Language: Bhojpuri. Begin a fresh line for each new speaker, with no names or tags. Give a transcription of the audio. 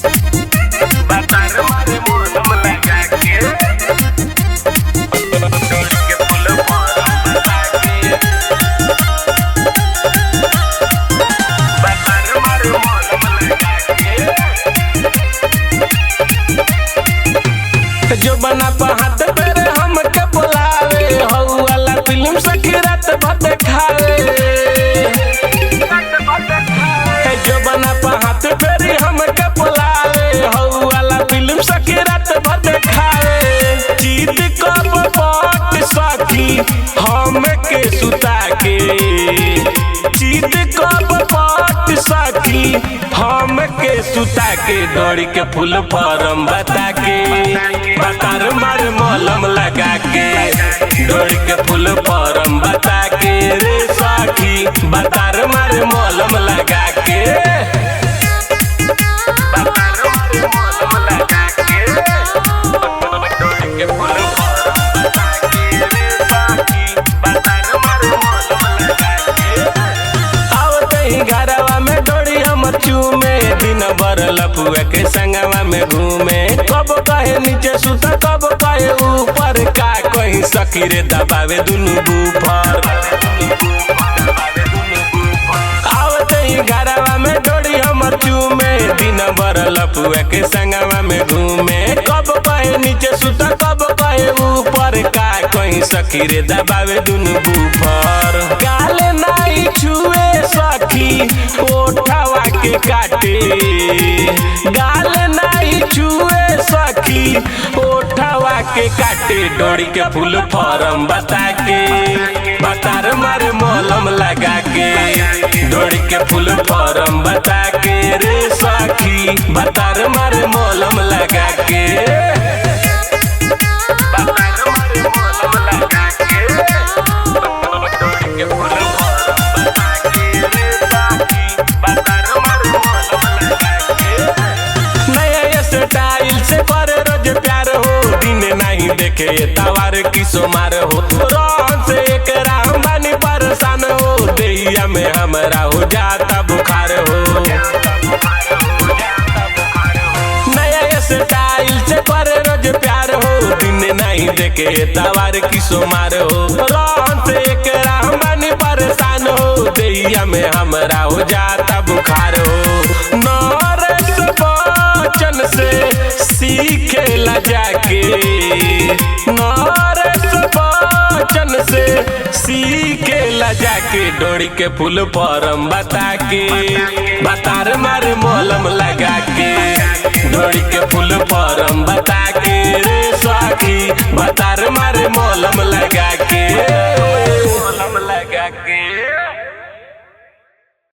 बतार मारे मोलम लगा के डोरी के फूल फॉर्म बता के बतार मारे मोलम लगा के जो बना हाथ पेरे हमके बुलावे हौ वाला फिल्म सखी रात भर देखावे जो बना हाथ पेरे हमके बुलावे हौ वाला फिल्म सखी रात भर देखावे जीत कब पट सखी हमके सुता के जीत कब पट सखी हमके सुता के डोरी के फूल फॉर्म बता के बतार मारे मलम लगा के डोरी के फूल फॉर्म बता के रे सखी बतार मारे मलम लगा के बतार मारे मलम लगा के डोरी के फूल फॉर्म बता के रे सखी बतार मारे मलम लगा के आवते ही घरवा में डोरी हमर चूमे दिन भर लपुआ के संगवा में घूमे कब कहे नीचे सुता कब कहे ऊपर का कहीं सखी रे दबावे दुनु बूफर आवते ही घरवा में डोरी हमर चूमे दिन भर लपुआ के संगवा में घूमे कब कहे नीचे सुता कब कहे ऊपर का कहीं सखी रे दबावे दुनु बूफर गाल नहीं छुए सखी ओठवा के काटे गाल नहीं छुए सखी ओठवा के काटे डोरी के फूल फॉर्म बता के बतार मारे मलम लगा के डोरी के फूल फॉर्म बता के रे सखी बतार मारे मलम लगा के बतार मारे मलम लगा के डोरी के फूल फॉर्म बता के रे सखी बतार मारे मलम लगा के नया स्टाइल से करे रोज प्यार हो दिन नहीं देखे तवार की सोमार हो रोन से एक राम बानी परेशान हो दैया में हमरा हो जाता बुखार हो नया स्टाइल से करे रोज प्यार हो दिन नहीं देखे तवार की सोमार हो रोन से एक राम बानी परेशान हो दैया में हमरा हो जाता बुखार हो नरेश बच्चन से सीखेला जाके नरेश बच्चन से सीखेला जाके डोरी के फूल फॉर्म बता के बतार मारे मलम लगा के डोरी के फूल फॉर्म बता के रे सखी बतार मारे मलम लगा